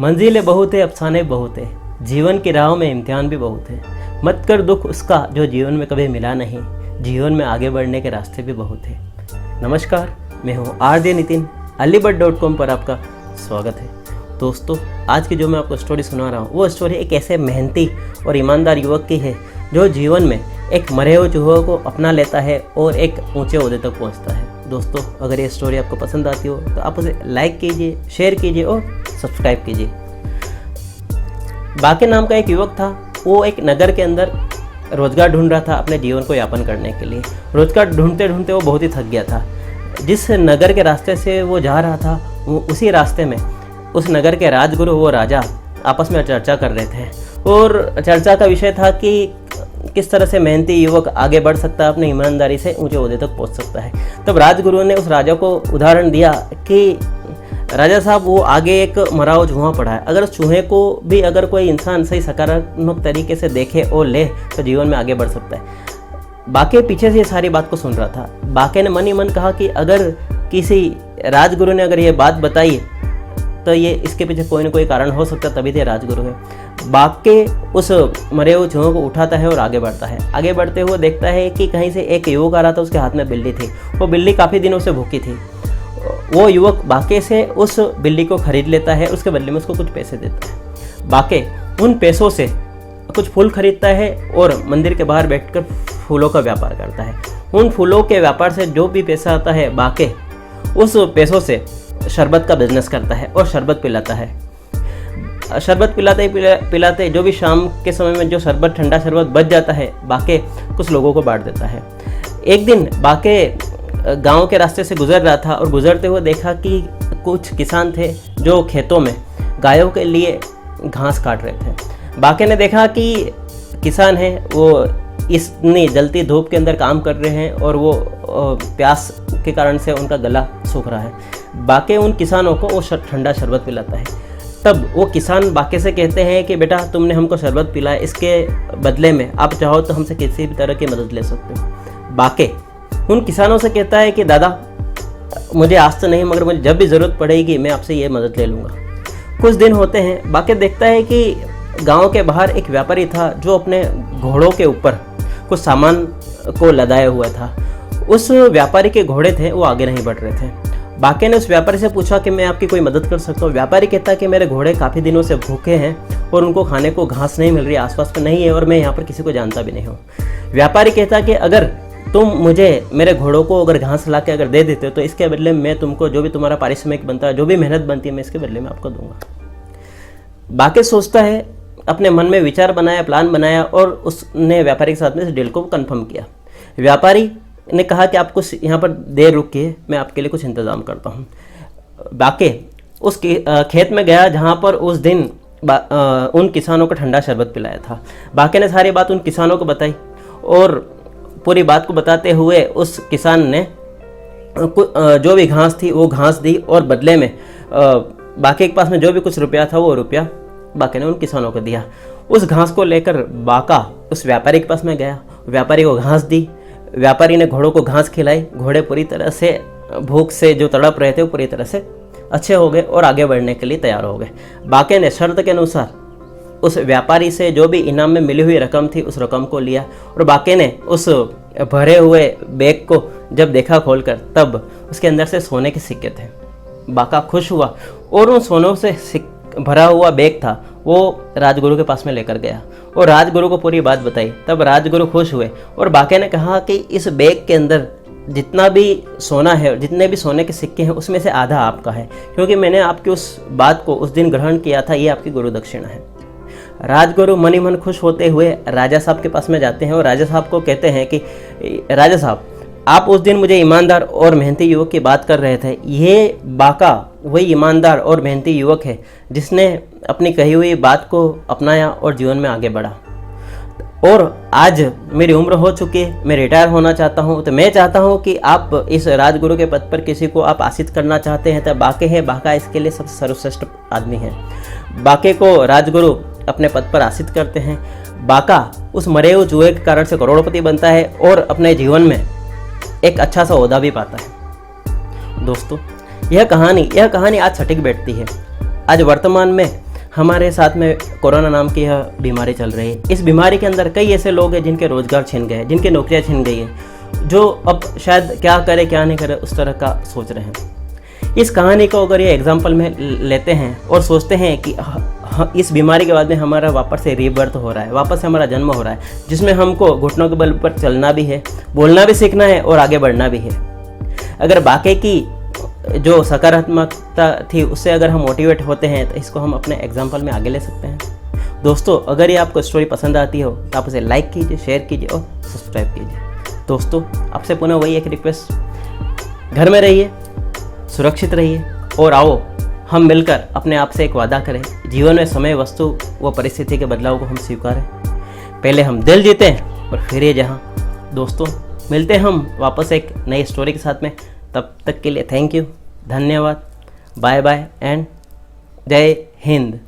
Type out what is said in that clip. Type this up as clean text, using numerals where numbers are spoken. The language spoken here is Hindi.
मंजिलें बहुत है, अफसाने बहुत है, जीवन की राहों में इम्तिहान भी बहुत है। मत कर दुख उसका जो जीवन में कभी मिला नहीं, जीवन में आगे बढ़ने के रास्ते भी बहुत है। नमस्कार, मैं हूँ RJ नितिन। alibud.com पर आपका स्वागत है। दोस्तों, आज की जो मैं आपको स्टोरी सुना रहा हूँ वो स्टोरी एक ऐसे मेहनती और ईमानदार युवक की है जो जीवन में एक मरे हुए चूहे को अपना लेता है और एक ऊंचे ओहदे तक पहुँचता है। दोस्तों, अगर ये स्टोरी आपको पसंद आती हो तो आप उसे लाइक कीजिए, शेयर कीजिए और सब्सक्राइब कीजिए। बाके नाम का एक युवक था। वो एक नगर के अंदर रोजगार ढूंढ रहा था अपने जीवन को यापन करने के लिए। रोजगार ढूंढते ढूंढते वो बहुत ही थक गया था। जिस नगर के रास्ते से वो जा रहा था, वो उसी रास्ते में उस नगर के राजगुरु वो राजा आपस में चर्चा कर रहे थे और चर्चा का विषय था कि किस तरह से मेहनती युवक आगे बढ़ सकता है, अपनी ईमानदारी से ऊंचे ओहदे तक पहुंच सकता है। तब राजगुरु ने उस राजा को उदाहरण दिया कि राजा साहब, वो आगे एक मरा हुआ चूहा पड़ा है। अगर उस चूहे को भी अगर कोई इंसान सही सकारात्मक तरीके से देखे और ले तो जीवन में आगे बढ़ सकता है। बाके पीछे से ये सारी बात को सुन रहा था। बाके ने मन ही मन कहा कि अगर किसी राजगुरु ने अगर ये बात बताई तो ये इसके पीछे कोई ना कोई कारण हो सकता है, तभी तो राजगुरु है। बाके उस मरे हुए चूहों को उठाता है और आगे बढ़ता है। आगे बढ़ते हुए देखता है कि कहीं से एक युवक आ रहा था, उसके हाथ में बिल्ली थी। वो बिल्ली काफ़ी दिनों से भूखी थी। वो युवक बाके से उस बिल्ली को खरीद लेता है, उसके बदले में उसको कुछ पैसे देता है। बाके उन पैसों से कुछ फूल खरीदता है और मंदिर के बाहर बैठकर फूलों का व्यापार करता है। उन फूलों के व्यापार से जो भी पैसा आता है, बाके उस पैसों से शरबत का बिजनेस करता है और शरबत पिलाता है। शरबत पिलाते जो भी शाम के समय में जो शरबत, ठंडा शरबत बच जाता है, बाके कुछ लोगों को बांट देता है। एक दिन बाके गांव के रास्ते से गुजर रहा था और गुजरते हुए देखा कि कुछ किसान थे जो खेतों में गायों के लिए घास काट रहे थे। बाके ने देखा कि किसान हैं वो इतनी जलती धूप के अंदर काम कर रहे हैं और वो प्यास के कारण से उनका गला सूख रहा है। बाके उन किसानों को वो ठंडा शरबत पिलाता है। तब वो किसान बाके से कहते हैं कि बेटा, तुमने हमको शरबत पिलाया, इसके बदले में आप चाहो तो हमसे किसी भी तरह की मदद ले सकते हो। बाके उन किसानों से कहता है कि दादा, मुझे आज तो नहीं मगर मुझे जब भी ज़रूरत पड़ेगी मैं आपसे ये मदद ले लूँगा। कुछ दिन होते हैं। बाके देखता है कि गांव के बाहर एक व्यापारी था जो अपने घोड़ों के ऊपर कुछ सामान को लदाया हुआ था। उस व्यापारी के घोड़े थे, वो आगे नहीं बढ़ रहे थे। बाके ने उस व्यापारी से पूछा कि मैं आपकी कोई मदद कर सकता हूँ। व्यापारी कहता है कि मेरे घोड़े काफ़ी दिनों से भूखे हैं और उनको खाने को घास नहीं मिल रही, आसपास में नहीं है और मैं यहाँ पर किसी को जानता भी नहीं हूँ। व्यापारी कहता कि अगर तुम मुझे मेरे घोड़ों को अगर घास ला के अगर दे देते हो तो इसके बदले में मैं तुमको जो भी तुम्हारा पारिश्रमिक बनता है, जो भी मेहनत बनती है, मैं इसके बदले में आपको दूंगा। बाके सोचता है, अपने मन में विचार बनाया, प्लान बनाया और उसने व्यापारी के साथ में इस डील को कंफर्म किया। व्यापारी ने कहा कि आप कुछ यहाँ पर देर रुकिए, मैं आपके लिए कुछ इंतज़ाम करता हूँ। बाके उस खेत में गया जहाँ पर उस दिन उन किसानों को ठंडा शरबत पिलाया था। बाके ने सारी बात उन किसानों को बताई और पूरी बात को बताते हुए उस किसान ने जो भी घास थी वो घास दी और बदले में बाके के पास में जो भी कुछ रुपया था वो रुपया बाके ने उन किसानों को दिया। उस घास को लेकर बाका उस व्यापारी के पास में गया, व्यापारी को घास दी। व्यापारी ने घोड़ों को घास खिलाई। घोड़े पूरी तरह से भूख से जो तड़प रहे थे वो पूरी तरह से अच्छे हो गए और आगे बढ़ने के लिए तैयार हो गए। बाके ने शर्त के अनुसार उस व्यापारी से जो भी इनाम में मिली हुई रकम थी उस रकम को लिया और बाके ने उस भरे हुए बैग को जब देखा खोलकर, तब उसके अंदर से सोने के सिक्के थे। बाका खुश हुआ और उन सोनों से भरा हुआ बैग था वो राजगुरु के पास में लेकर गया और राजगुरु को पूरी बात बताई। तब राजगुरु खुश हुए और बाके ने कहा कि इस बैग के अंदर जितना भी सोना है, जितने भी सोने के सिक्के हैं, उसमें से आधा आपका है, क्योंकि मैंने आपकी उस बात को उस दिन ग्रहण किया था, ये आपकी गुरु दक्षिणा है। राजगुरु मन ही मन खुश होते हुए राजा साहब के पास में जाते हैं और राजा साहब को कहते हैं कि राजा साहब, आप उस दिन मुझे ईमानदार और मेहनती युवक की बात कर रहे थे। ये बाका वही ईमानदार और मेहनती युवक है जिसने अपनी कही हुई बात को अपनाया और जीवन में आगे बढ़ा। और आज मेरी उम्र हो चुकी है, मैं रिटायर होना चाहता हूँ, तो मैं चाहता हूँ कि आप इस राजगुरु के पद पर किसी को आप आसीत करना चाहते हैं तो बाके है। बाका इसके लिए सबसे सर्वश्रेष्ठ आदमी है। बाके को राजगुरु अपने पद पर आसीत करते हैं। बाका उस मरे हुए चूहे के कारण से करोड़पति बनता है और अपने जीवन में एक अच्छा सा ओहदा भी पाता है। दोस्तों, यह कहानी आज सटीक बैठती है। आज वर्तमान में हमारे साथ में कोरोना नाम की यह बीमारी चल रही है। इस बीमारी के अंदर कई ऐसे लोग हैं जिनके रोज़गार छिन गए, जिनकी नौकरियां छिन गई हैं, जो अब शायद क्या करे क्या नहीं करे उस तरह का सोच रहे हैं। इस कहानी को अगर ये एग्जाम्पल में लेते हैं और सोचते हैं कि इस बीमारी के बाद में हमारा वापस से रीबर्थ हो रहा है, वापस से हमारा जन्म हो रहा है, जिसमें हमको घुटनों के बल पर चलना भी है, बोलना भी सीखना है और आगे बढ़ना भी है। अगर बाकी की जो सकारात्मकता थी उससे अगर हम मोटिवेट होते हैं तो इसको हम अपने एग्जाम्पल में आगे ले सकते हैं। दोस्तों, अगर ये आपको स्टोरी पसंद आती हो तो आप उसे लाइक कीजिए, शेयर कीजिए और सब्सक्राइब कीजिए। दोस्तों, आपसे पुनः वही एक रिक्वेस्ट, घर में रहिए, सुरक्षित रहिए और आओ हम मिलकर अपने आप से एक वादा करें, जीवन में समय, वस्तु व परिस्थिति के बदलाव को हम स्वीकारें। पहले हम दिल जीतें और फिर ये जहाँ। दोस्तों, मिलते हैं हम वापस एक नई स्टोरी के साथ में। तब तक के लिए थैंक यू, धन्यवाद, बाय बाय एंड जय हिंद।